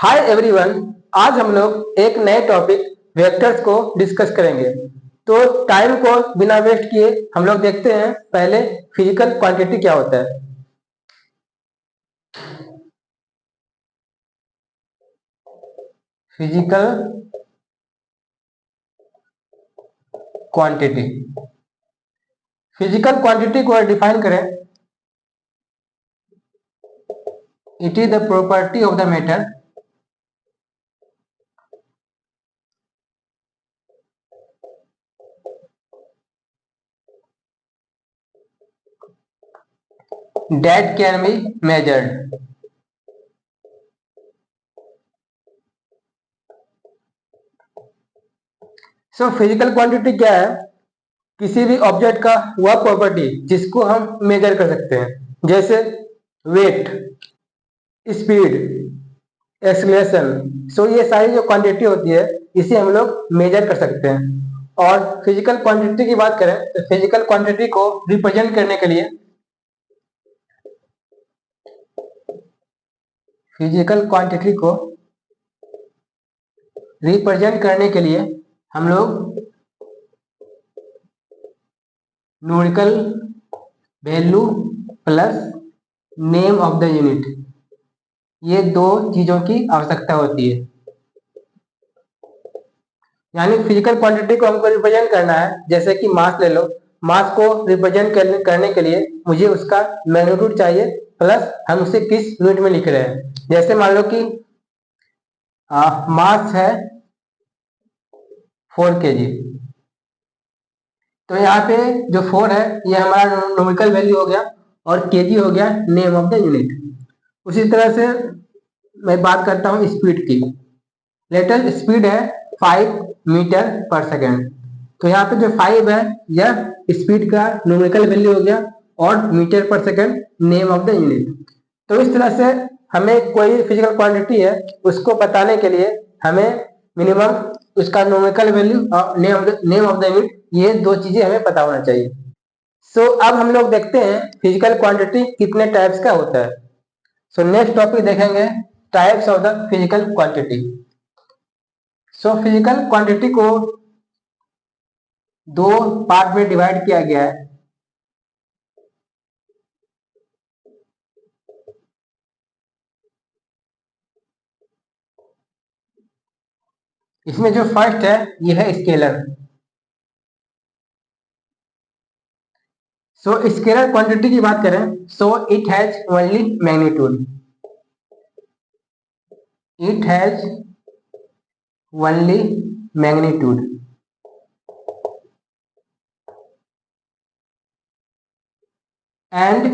Hi everyone. आज हम लोग एक नए टॉपिक वेक्टर्स को डिस्कस करेंगे। तो टाइम को बिना वेस्ट किए हम लोग देखते हैं पहले फिजिकल क्वांटिटी क्या होता है। फिजिकल क्वांटिटी, फिजिकल क्वांटिटी को डिफाइन करें, it is the property of the matter that can be measured। So physical quantity क्या है? किसी भी ऑब्जेक्ट का वह प्रॉपर्टी जिसको हम मेजर कर सकते हैं, जैसे वेट, स्पीड, एक्सलेशन। सो ये सारी जो क्वांटिटी होती है इसे हम लोग मेजर कर सकते हैं। और फिजिकल क्वांटिटी की बात करें तो फिजिकल क्वांटिटी को रिप्रेजेंट करने के लिए फिजिकल क्वांटिटी को रिप्रेजेंट करने के लिए हम लोग numerical value plus name of the unit, ये दो चीजों की आवश्यकता होती है। यानी फिजिकल क्वांटिटी को हमको रिप्रेजेंट करना है, जैसे कि मास ले लो। मास को रिप्रेजेंट करने के लिए मुझे उसका मैग्नीट्यूड चाहिए, प्लस हम उसे किस यूनिट में लिख रहे हैं। जैसे मान लो कि मास है 4 kg, तो यहाँ पे जो 4 है ये हमारा न्यूमेरिकल वैल्यू हो गया और केजी हो गया नेम ऑफ द यूनिट। उसी तरह से मैं बात करता हूँ स्पीड की। लेटेस्ट स्पीड है 5 मीटर पर सेकेंड, तो यहाँ पे जो 5 है यह स्पीड का न्यूमेरिकल वैल्यू हो गया और मीटर पर second name of the unit. तो इस तरह से हमें कोई फिजिकल क्वांटिटी है उसको बताने के लिए हमें मिनिमम उसका न्यूमेरिकल वैल्यू और नेम ऑफ द यूनिट, ये दो चीजें हमें पता होना चाहिए। सो अब हम लोग देखते हैं फिजिकल क्वांटिटी कितने टाइप्स का होता है। सो नेक्स्ट टॉपिक देखेंगे types of the physical quantity. So physical quantity को दो पार्ट में डिवाइड किया गया है। इसमें जो फर्स्ट है यह है स्केलर। सो स्केलर क्वांटिटी की बात करें so it has only magnitude, it has only magnitude and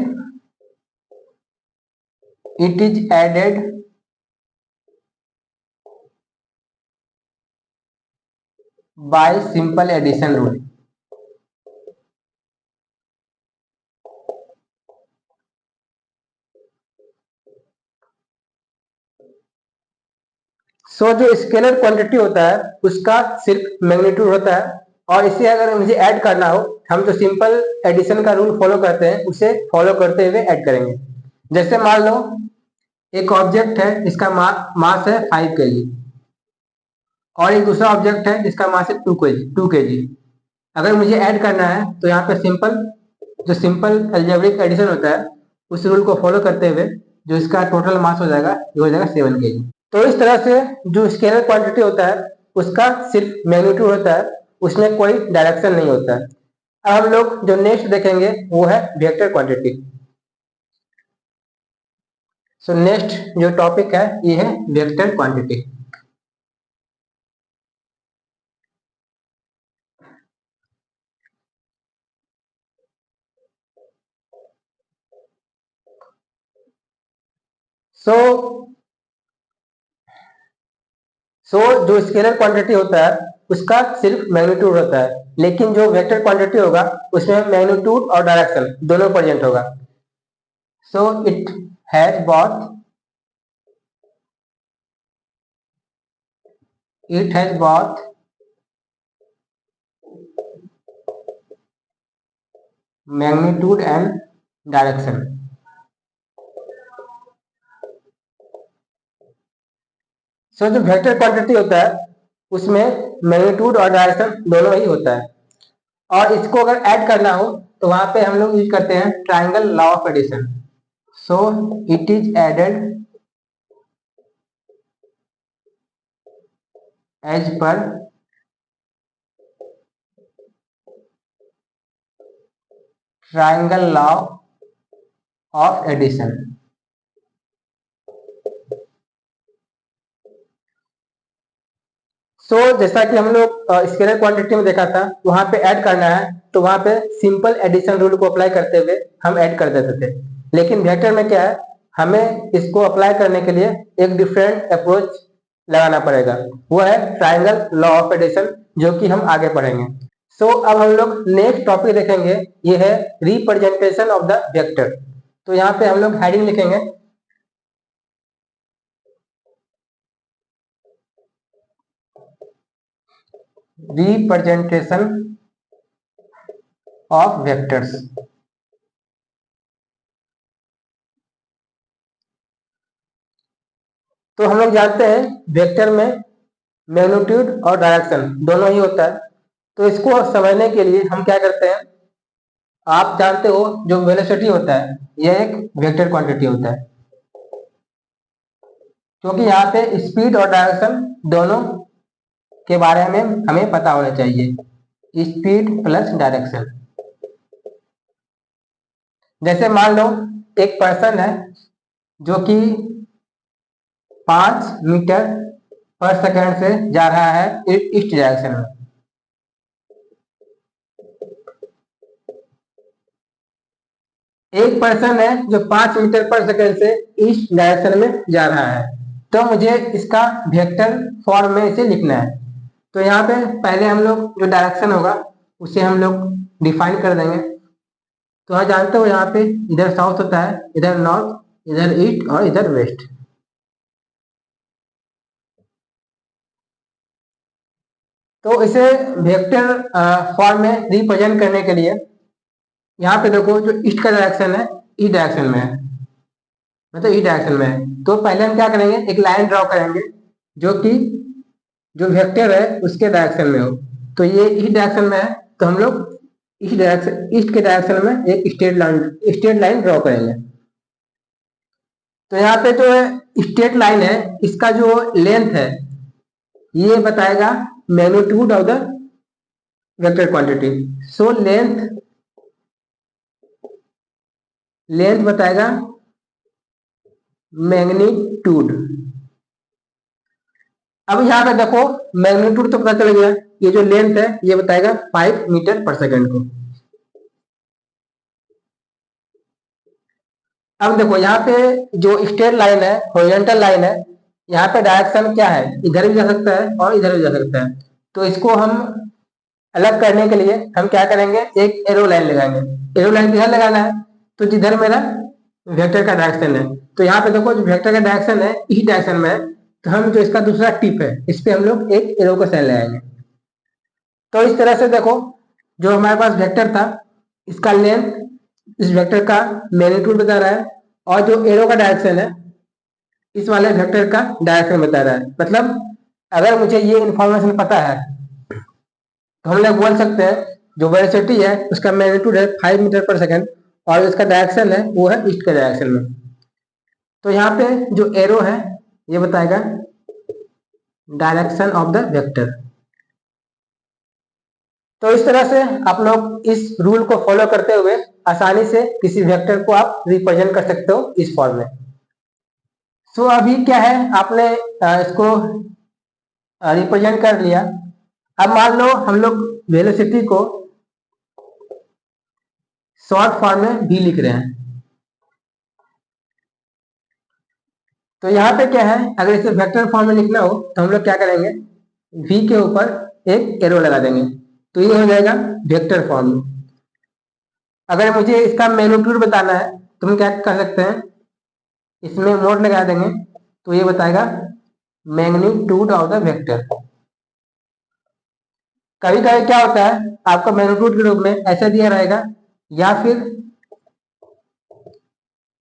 it is added by simple addition rule। सो जो स्केलर क्वांटिटी होता है उसका सिर्फ मैग्नीट्यूड होता है, और इसे अगर मुझे ऐड करना हो हम जो सिंपल एडिशन का रूल फॉलो करते हैं उसे फॉलो करते हुए ऐड करेंगे। जैसे मान लो एक ऑब्जेक्ट है जिसका मास है 5 kg और एक दूसरा ऑब्जेक्ट है जिसका मास है 2 kg। अगर मुझे ऐड करना है तो यहाँ पे जो सिंपल अलजेब्रिक एडिशन होता है उस रूल को फॉलो करते हुए जो इसका टोटल मास हो जाएगा ये हो जाएगा 7 kg। तो इस तरह से जो स्केलर क्वांटिटी होता है उसका सिर्फ मैग्नीट्यूड होता है, उसमें कोई डायरेक्शन नहीं होता है। अब हम लोग जो नेक्स्ट देखेंगे वो है वेक्टर क्वांटिटी। सो नेक्स्ट जो टॉपिक है ये है वेक्टर क्वांटिटी। सो जो स्केलर क्वांटिटी होता है उसका सिर्फ मैग्नीट्यूड होता है, लेकिन जो वेक्टर क्वांटिटी होगा उसमें मैग्नीट्यूड और डायरेक्शन दोनों प्रेजेंट होगा। So it has both it has both magnitude and direction। सो जो वेक्टर क्वांटिटी होता है उसमें मैग्नीट्यूड और डायरेक्शन दोनों ही होता है, और इसको अगर ऐड करना हो तो वहां पे हम लोग यूज करते हैं triangle law of addition. So it is added as per triangle law of addition. So जैसा कि हम लोग स्केलर क्वांटिटी में देखा था, वहां पे ऐड करना है तो वहां पे सिंपल एडिशन रूल को अप्लाई करते हुए हम ऐड कर देते थे, लेकिन वेक्टर में क्या है, हमें इसको अप्लाई करने के लिए एक डिफरेंट अप्रोच लगाना पड़ेगा, वो है ट्राइंगल लॉ ऑफ एडिशन, जो कि हम आगे पढ़ेंगे। सो अब हम लोग नेक्स्ट टॉपिक देखेंगे, ये है रिप्रेजेंटेशन ऑफ द वेक्टर। तो यहाँ पे हम लोग हेडिंग लिखेंगे रिप्रेजेंटेशन ऑफ वेक्टर्स। तो हम लोग जानते हैं वेक्टर में मैग्नीट्यूड और डायरेक्शन दोनों ही होता है। तो इसको समझने के लिए हम क्या करते हैं, आप जानते हो जो वेलोसिटी होता है यह एक वेक्टर क्वांटिटी होता है, क्योंकि यहाँ पे स्पीड और डायरेक्शन दोनों के बारे में हमें पता होना चाहिए, स्पीड प्लस डायरेक्शन। जैसे मान लो एक पर्सन है जो कि 5 मीटर पर सेकंड से जा रहा है ईस्ट डायरेक्शन में। एक पर्सन है जो 5 मीटर पर सेकंड से ईस्ट डायरेक्शन में जा रहा है, तो मुझे इसका वेक्टर फॉर्म में इसे लिखना है। तो यहाँ पे पहले हम लोग जो डायरेक्शन होगा उसे हम लोग डिफाइन कर देंगे। तो आप जानते हो यहाँ पे इधर साउथ होता है, इधर नॉर्थ, इधर ईस्ट और इधर वेस्ट। तो इसे वेक्टर फॉर्म में रिप्रेजेंट करने के लिए यहाँ पे देखो जो ईस्ट का डायरेक्शन है ईस्ट डायरेक्शन में है, मतलब ईस्ट डायरेक्शन में है। तो पहले हम क्या करेंगे, एक लाइन ड्रॉ करेंगे जो कि जो वेक्टर है उसके डायरेक्शन में हो। तो ये ईस्ट डायरेक्शन में है, तो हम लोग ईस्ट के डायरेक्शन में एक स्ट्रेट लाइन ड्रॉ करेंगे। तो यहाँ पे जो स्ट्रेट लाइन है इसका जो लेंथ है ये बताएगा magnitude of the vector quantity. So length बताएगा मैग्नीट्यूड। अब यहाँ पे देखो मैग्नीट्यूड तो पता चल गया, ये जो लेंथ है ये बताएगा 5 मीटर पर सेकंड को। अब देखो यहाँ पे जो स्ट्रेट लाइन है, हॉरिजॉन्टल लाइन है, यहाँ पे डायरेक्शन क्या है, इधर भी जा सकता है और इधर भी जा सकता है। तो इसको हम अलग करने के लिए हम क्या करेंगे, एक एरो लाइन लगाएंगे। एरो लाइन किधर लगाना है, तो जिधर मेरा वेक्टर का डायरेक्शन है। तो यहाँ पे देखो जो वेक्टर का डायरेक्शन है इस डायरेक्शन में है, तो हम जो इसका दूसरा टिप है इस पे हम लोग एक एरो का साइन लगाएंगे। तो इस तरह से देखो जो हमारे पास वेक्टर था इसका लेंथ इस वेक्टर का मैग्नीट्यूड बता रहा है, और जो एरो का डायरेक्शन है इस वाले वेक्टर का डायरेक्शन बता रहा है। मतलब अगर मुझे ये इंफॉर्मेशन पता है तो हम लोग बोल सकते हैं जो वेलोसिटी है उसका मैग्नीट्यूड है 5 मीटर पर सेकंड और इसका डायरेक्शन है वो है ईस्ट के डायरेक्शन में। तो यहाँ पे जो एरो है ये बताएगा डायरेक्शन ऑफ द वेक्टर। तो इस तरह से आप लोग इस रूल को फॉलो करते हुए आसानी से किसी वेक्टर को आप रिप्रेजेंट कर सकते हो इस फॉर्म में। सो अभी क्या है, आपने इसको रिप्रेजेंट कर लिया। अब मान लो हम लोग वेलोसिटी को शॉर्ट फॉर्म में v लिख रहे हैं। तो यहाँ पे क्या है, अगर इसे वेक्टर फॉर्म में लिखना हो तो हम लोग क्या करेंगे, v के ऊपर एक एरो लगा देंगे, तो ये हो जाएगा वेक्टर फॉर्म। अगर मुझे इसका मैग्नीट्यूड बताना है तो हम क्या कर सकते हैं, इसमें मोड लगा देंगे, तो ये बताएगा मैग्नीट्यूड ऑफ द वेक्टर। कभी कभी क्या होता है आपका मैग्नीट्यूड के रूप में ऐसा दिया रहेगा, या फिर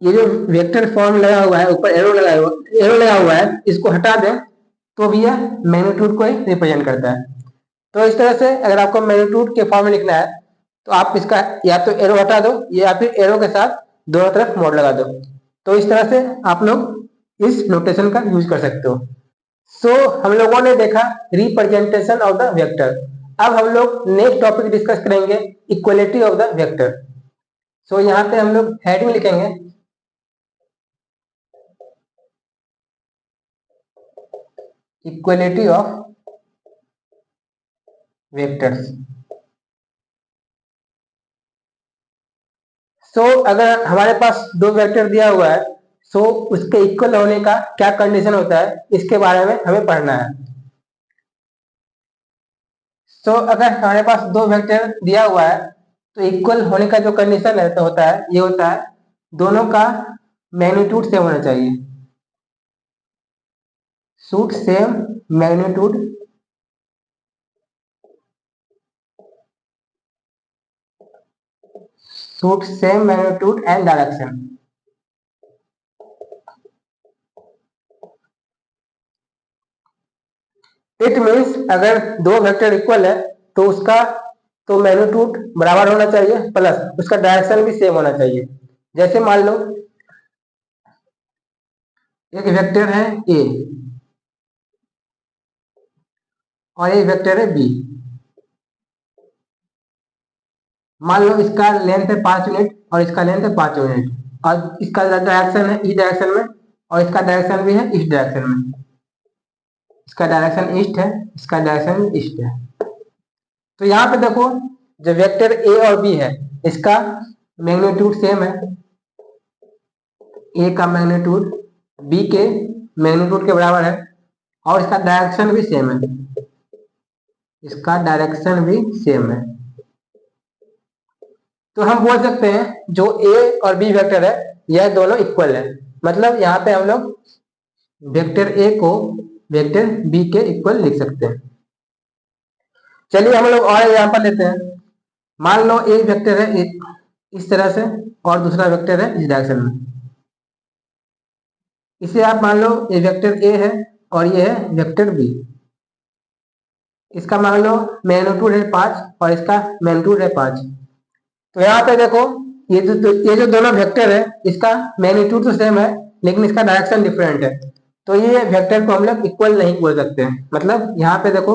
ये जो वेक्टर फॉर्म लगा हुआ है ऊपर एरो लगा हुआ है इसको हटा दें तो भी यह मैग्नीट्यूड को ही रिप्रेजेंट करता है। तो इस तरह से अगर आपको मैग्नीट्यूड के फॉर्म में लिखना है तो आप इसका या तो एरो हटा दो या फिर एरो के साथ दोनों तरफ मोड़ लगा दो। तो इस तरह से आप लोग इस नोटेशन का यूज कर सकते हो। सो हम लोगों ने देखा रिप्रेजेंटेशन ऑफ द वेक्टर। अब हम लोग नेक्स्ट टॉपिक डिस्कस करेंगे इक्वलिटी ऑफ द वेक्टर। सो यहाँ पे हम लोग हेडिंग लिखेंगे इक्वलिटी ऑफ वेक्टर्स। सो अगर हमारे पास दो वेक्टर दिया हुआ है सो उसके इक्वल होने का क्या कंडीशन होता है इसके बारे में हमें पढ़ना है। सो अगर हमारे पास दो वेक्टर दिया हुआ है तो इक्वल होने का जो कंडीशन है तो होता है ये होता है दोनों का मैग्नीट्यूड सेम होना चाहिए। Should same magnitude should same magnitude and direction. It means अगर दो वेक्टर इक्वल है तो उसका तो मैग्नीट्यूड बराबर होना चाहिए प्लस उसका डायरेक्शन भी सेम होना चाहिए। जैसे मान लो एक वेक्टर है ए और एक वेक्टर है बी। मान लो इसका लेंथ है 5 यूनिट और इसका लेंथ है 5 यूनिट और इसका डायरेक्शन है इस डायरेक्शन में और इसका डायरेक्शन भी है इस डायरेक्शन में। इसका डायरेक्शन ईस्ट है इसका डायरेक्शन ईस्ट है। तो यहाँ पे देखो जो वेक्टर ए और बी है इसका मैग्नीट्यूड सेम है। ए का मैग्नीट्यूड बी के मैग्नीट्यूड के बराबर है और इसका डायरेक्शन भी सेम है। इसका डायरेक्शन भी सेम है। तो हम बोल सकते हैं जो ए और बी वेक्टर है यह दोनों इक्वल है। मतलब यहाँ पे हम लोग वेक्टर ए को वेक्टर बी के इक्वल लिख सकते हैं। चलिए हम लोग और एग्जांपल लेते हैं। मान लो एक वेक्टर है इस तरह से और दूसरा वेक्टर है इस डायरेक्शन में। इसे आप मान लो ये वेक्टर ए है और ये है वेक्टर बी। इसका मान लो मैग्नीट्यूड है 5 और इसका मैग्नीट्यूड है 5। तो यहाँ पे देखो ये जो दोनों वेक्टर है इसका मैग्नीट्यूड तो सेम है लेकिन इसका डायरेक्शन डिफरेंट है। तो ये वेक्टर को हम लोग इक्वल नहीं बोल सकते हैं। मतलब यहाँ पे देखो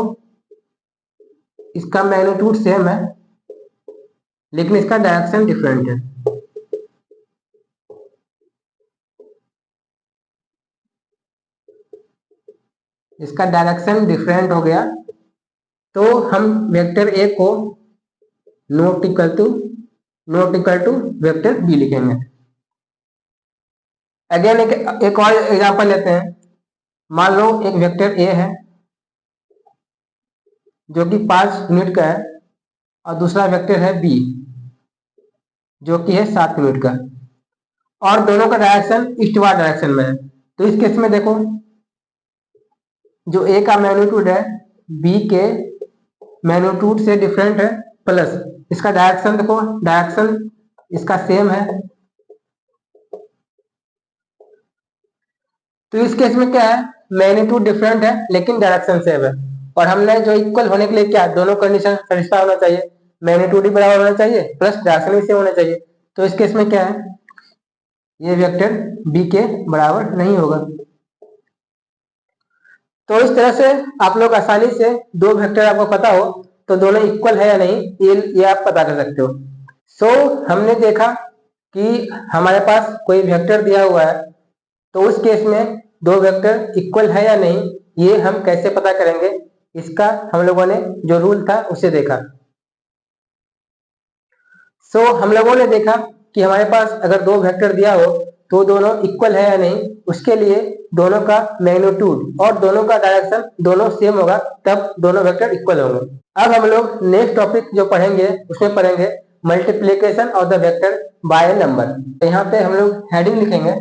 इसका मैग्नीट्यूड सेम है लेकिन इसका डायरेक्शन डिफरेंट है। इसका डायरेक्शन डिफरेंट हो गया तो हम वेक्टर ए को not equal to vector B लिखेंगे। अगेन एक और एग्जांपल लेते हैं। मान लो एक वेक्टर ए है जो कि 5 यूनिट का है और दूसरा वेक्टर है बी जो कि है 7 यूनिट का और दोनों का डायरेक्शन ईस्टवार्ड डायरेक्शन में है। तो इस केस में देखो जो ए का मैग्नीट्यूड है बी के मैग्नीट्यूड से डिफरेंट है प्लस इसका डायरेक्शन देखो डायरेक्शन इसका सेम है। तो इस केस में क्या है मैग्नीट्यूड डिफरेंट है लेकिन डायरेक्शन सेम है। और हमने जो इक्वल होने के लिए क्या दोनों कंडीशन सेटिस्फाई होना चाहिए मैग्नीट्यूड भी बराबर होना चाहिए प्लस डायरेक्शन भी सेम होना चाहिए। तो इस केस में क्या है ये वेक्टर बी के बराबर नहीं होगा। तो इस तरह से आप लोग आसानी से दो वेक्टर आपको पता हो तो दोनों इक्वल है या नहीं ये आप पता कर सकते हो। सो हमने देखा कि हमारे पास कोई वेक्टर दिया हुआ है तो उस केस में दो वेक्टर इक्वल है या नहीं ये हम कैसे पता करेंगे इसका हम लोगों ने जो रूल था उसे देखा। सो हम लोगों ने देखा कि हमारे पास अगर दो वेक्टर दिया हो तो दोनों इक्वल है या नहीं उसके लिए दोनों का मैग्नीट्यूड और दोनों का डायरेक्शन दोनों सेम होगा तब दोनों वेक्टर इक्वल होंगे। अब हम लोग नेक्स्ट टॉपिक जो पढ़ेंगे उसमें पढ़ेंगे multiplication of the vector by number. तो यहाँ पे हम लोग हेडिंग लिखेंगे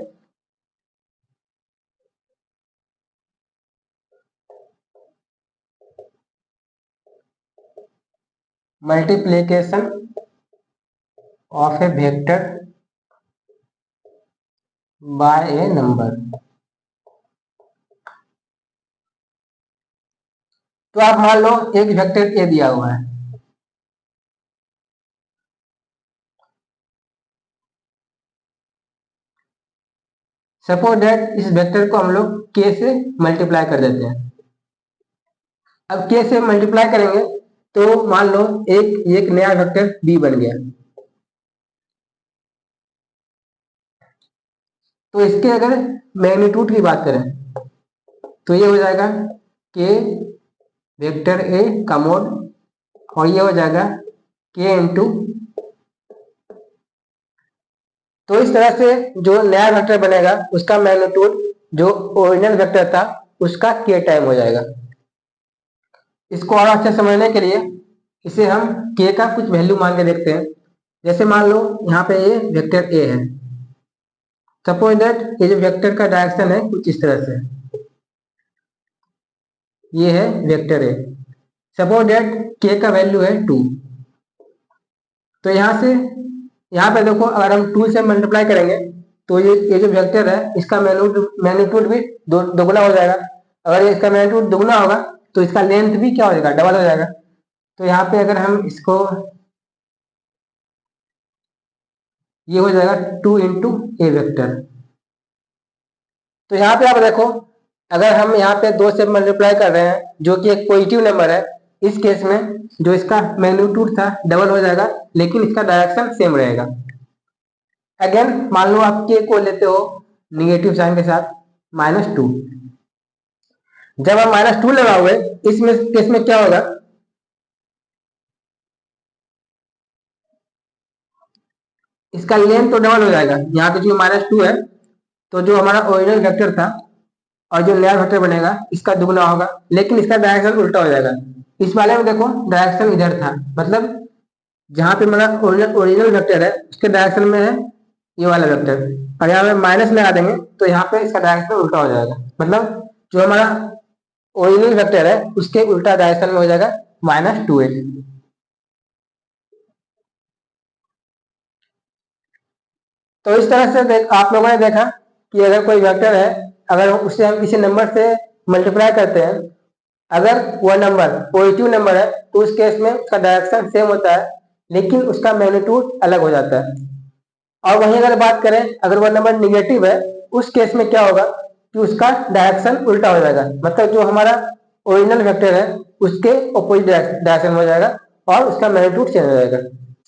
multiplication of A vector by A number. तो आप मान लो एक वेक्टर ए दिया हुआ है, सपोज दैट इस वेक्टर को हम लोग के से मल्टीप्लाई कर देते हैं। अब के से मल्टीप्लाई करेंगे तो मान लो एक एक नया वेक्टर बी बन गया। तो इसके अगर मैग्नीट्यूड की बात करें तो ये हो जाएगा के वेक्टर ए का मोड, और ये हो जाएगा के इंटू। तो इस तरह से जो नया वेक्टर बनेगा उसका मैग्नीट्यूड जो ओरिजिनल वेक्टर था उसका के टाइम हो जाएगा। इसको और अच्छे समझने के लिए इसे हम के का कुछ वैल्यू मान के देखते हैं। जैसे मान लो यहाँ पे ये वेक्टर ए है, सपोज दैट ये जो वेक्टर का डायरेक्शन है कुछ इस तरह से, ये है वेक्टर ए। सपोज दैट के का वैल्यू है 2। तो यहाँ पे देखो अगर हम 2 से मल्टीप्लाई करेंगे तो ये जो वेक्टर है इसका मैग्नीट्यूड भी दोगुना हो जाएगा। अगर ये इसका मैग्नीट्यूड दोगुना होगा तो इसका लेंथ भी क्या हो जाएगा, डबल हो जाएगा। तो यहाँ पे अगर हम इसको, ये हो जाएगा 2 इंटू ए वेक्टर। तो यहाँ पे आप देखो अगर हम यहाँ पे 2 से मल्टीप्लाई कर रहे हैं जो कि एक पॉजिटिव नंबर है, इस केस में जो इसका मैग्नीट्यूड था डबल हो जाएगा लेकिन इसका डायरेक्शन सेम रहेगा। अगेन मान लो आप के को लेते हो निगेटिव साइन के साथ -2। जब हम -2 लगाओगे इसमें केस में क्या होगा, इसका लेंथ तो डबल हो जाएगा। यहाँ पे जो -2 है तो जो हमारा ओरिजिनल वेक्टर था और जो नया वेक्टर बनेगा इसका दुगना होगा, लेकिन इसका डायरेक्शन उल्टा हो जाएगा। इस वाले में देखो डायरेक्शन इधर था, मतलब जहां पे हमारा ओरिजिनल वेक्टर है उसके डायरेक्शन में है ये वाला वेक्टर, और यहाँ पे माइनस लगा देंगे तो यहाँ पे इसका डायरेक्शन उल्टा हो जाएगा। मतलब जो हमारा ओरिजिनल वेक्टर है उसके उल्टा डायरेक्शन में हो जाएगा -2a। तो इस तरह से आप लोगों ने देखा कि अगर कोई वेक्टर है, अगर उसे हम किसी नंबर से मल्टीप्लाई करते हैं, अगर वह नंबर पॉजिटिव नंबर है तो उस केस में उसका डायरेक्शन सेम होता है लेकिन उसका मैग्नीट्यूड अलग हो जाता है। और वहीं अगर बात करें अगर वह नंबर निगेटिव है, उस केस में क्या होगा कि उसका डायरेक्शन उल्टा हो जाएगा, मतलब जो हमारा ओरिजिनल वेक्टर है उसके अपोजिट डायरेक्शन हो जाएगा और उसका मैग्नीट्यूड चेंज हो जाएगा।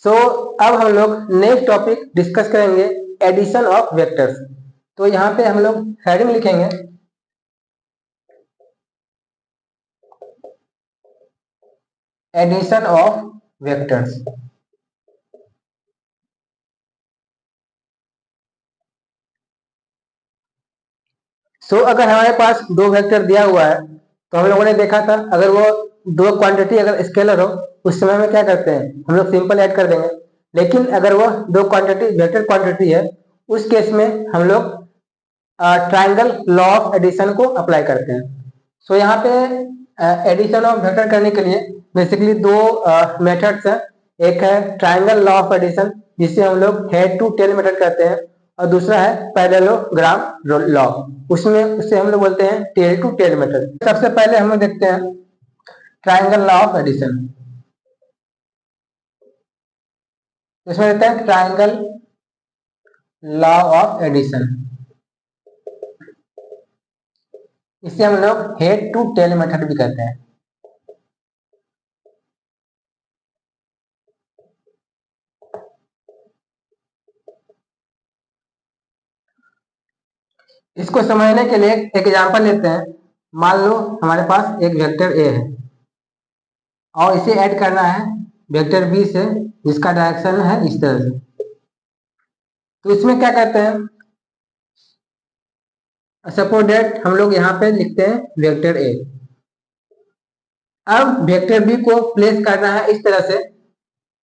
सो अब हम लोग नेक्स्ट टॉपिक डिस्कस करेंगे एडिशन ऑफ वेक्टर्स। तो यहाँ पे हम लोग हेडिंग लिखेंगे एडिशन ऑफ वेक्टर्स। अगर हमारे पास दो वेक्टर दिया हुआ है तो हम लोगों ने देखा था अगर वो दो क्वांटिटी अगर स्केलर हो उस समय में क्या करते हैं हम लोग सिंपल ऐड कर देंगे। लेकिन अगर वो दो क्वांटिटी वेक्टर क्वांटिटी है उस केस में हम लोग ट्राइंगल लॉ ऑफ एडिशन को अप्लाई करते हैं। यहाँ पे एडिशन ऑफ वेक्टर करने के लिए बेसिकली दो मेथड्स हैं। एक है ट्राइंगल लॉ ऑफ एडिशन जिसे हम लोग हेड टू टेल मेथड कहते हैं, और दूसरा है पैरेललोग्राम लॉ, उसमें उसे हम लोग बोलते हैं टेल टू टेल मेथड। सबसे पहले हम लोग देखते हैं ट्राइंगल लॉ ऑफ एडिशन। इसमें देते हैं ट्राइंगल लॉ ऑफ एडिशन, इसे हम लोग हेड टू टेल मेथड भी कहते हैं। इसको समझने के लिए एक एग्जांपल लेते हैं। मान लो हमारे पास एक वेक्टर ए है और इसे ऐड करना है वेक्टर बी से जिसका डायरेक्शन है इस तरह से। तो इसमें क्या करते हैं, सपोज दैट हम लोग यहाँ पे लिखते हैं वेक्टर ए। अब वेक्टर बी को प्लेस करना है इस तरह से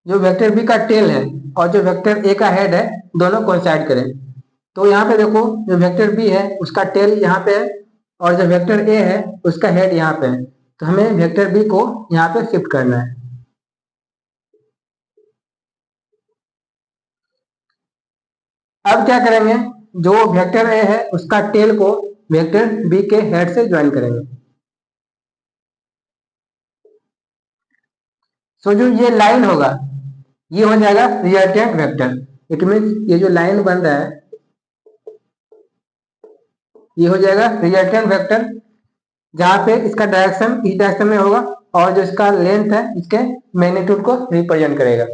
जो वेक्टर बी का टेल है और जो वेक्टर ए का हेड है दोनों कोइंसाइड करें। तो यहाँ पे देखो जो वेक्टर बी है उसका टेल यहाँ पे है और जो वेक्टर ए है उसका हेड यहाँ पे है, तो हमें वेक्टर बी को यहाँ पे शिफ्ट करना है। अब क्या करेंगे, जो वेक्टर ए है उसका टेल को वेक्टर बी के हेड से ज्वाइन करेंगे। सो जो ये लाइन होगा ये हो जाएगा रिजल्टेंट वेक्टर। इट मीन्स ये जो लाइन बन रहा है ये हो जाएगा रिजल्टेंट वेक्टर, जहां पे इसका डायरेक्शन इस डायरेक्शन में होगा और जो इसका लेंथ है इसके मैग्नीट्यूड को रिप्रेजेंट करेगा।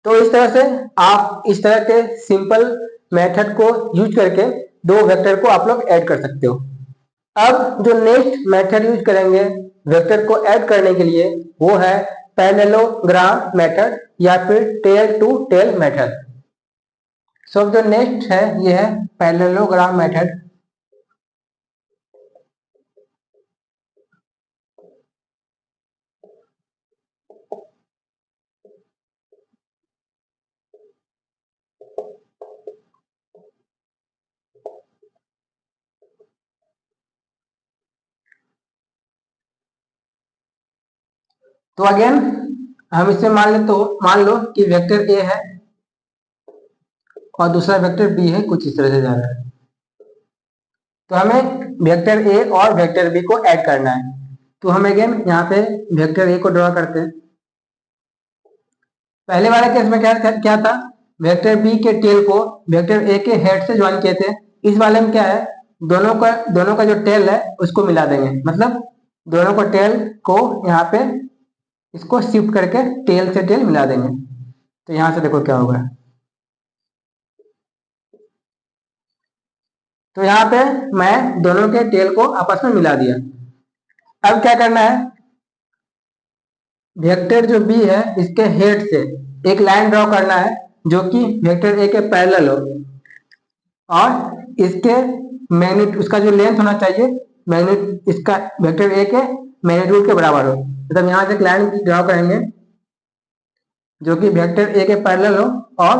तो इस तरह से आप इस तरह के सिंपल मेथड को यूज करके दो वेक्टर को आप लोग ऐड कर सकते हो। अब जो नेक्स्ट मेथड यूज करेंगे वेक्टर को ऐड करने के लिए वो है पैरेललोग्राम मेथड या फिर टेल टू टेल मेथड। सो जो नेक्स्ट है ये है पैरेललोग्राम मेथड। तो अगेन हम इसमें मान लो कि वेक्टर ए है और दूसरा वेक्टर बी है, कुछ इस तरह से जा रहा है। तो हमें वेक्टर ए और वेक्टर बी को ऐड करना है। तो हम अगेन यहाँ पे वेक्टर ए को ड्रॉ करते हैं। पहले वाले केस में क्या था, वेक्टर बी के टेल को वेक्टर ए के हेड से ज्वाइन किए थे। इस वाले में क्या है, दोनों का जो टेल है उसको मिला देंगे, मतलब दोनों को टेल को यहाँ पे इसको शिफ्ट करके टेल से टेल मिला देंगे। तो यहाँ से देखो क्या होगा। तो यहाँ पे मैं दोनों के टेल को आपस में मिला दिया। अब क्या करना है, वेक्टर जो बी है इसके हेड से एक लाइन ड्रॉ करना है जो कि वेक्टर ए के पैरेलल हो और इसके मैग्नीट्यूड, उसका जो लेंथ होना चाहिए मैग्नीट्यूड, इसका वेक्टर ए के मैग्नीट्यूड के बराबर हो। मतलब यहाँ से एक लाइन ड्रॉ करेंगे जो कि वेक्टर ए के पैरेलल हो और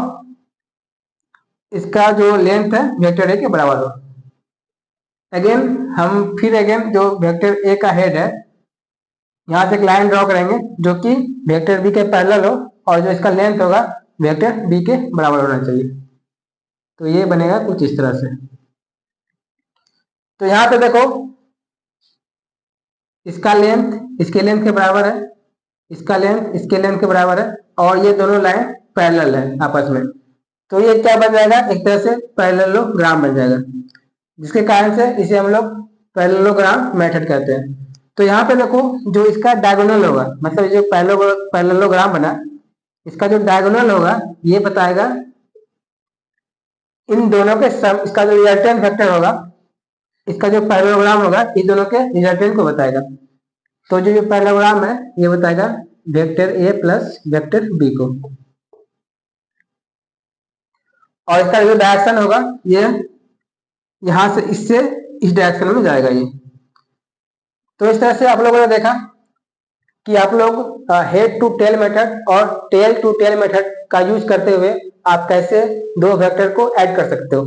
इसका जो लेंथ है वेक्टर ए के बराबर हो। अगेन हम फिर जो वेक्टर ए का हेड है यहाँ से एक लाइन ड्रॉ करेंगे जो कि वेक्टर बी के पैरेलल हो और जो इसका लेंथ होगा वेक्टर बी के बराबर होना चाहिए। तो ये बनेगा कुछ इस तरह से। तो यहाँ पे देखो इसका लेंथ इसके लेंथ के बराबर है, इसका लेंथ इसके लेंथ के बराबर है और ये दोनों लाइन पैरेलल है आपस में। तो ये क्या बन जाएगा, एक तरह से पैरेललोग्राम बन जाएगा, जिसके कारण से इसे हम लोग पैरेललोग्राम मेथड कहते हैं। तो यहाँ पे देखो जो इसका डायगोनल होगा, मतलब जो पैरेललोग्राम बना इसका जो डायगोनल होगा ये बताएगा इन दोनों के सम, इसका जो रिजल्टेंट वेक्टर होगा, इसका जो पैरेललोग्राम होगा इस दोनों के रिजल्टेंट को बताएगा। तो जो पैरेललोग्राम है ये बताएगा vector A plus vector B को, और इसका जो डायरेक्शन होगा ये यहाँ से इससे इस डायरेक्शन में जाएगा ये। तो इस तरह से आप लोगों ने देखा कि आप लोग हेड टू टेल मेथड और टेल टू टेल मेथड का यूज करते हुए आप कैसे दो वेक्टर को ऐड कर सकते हो।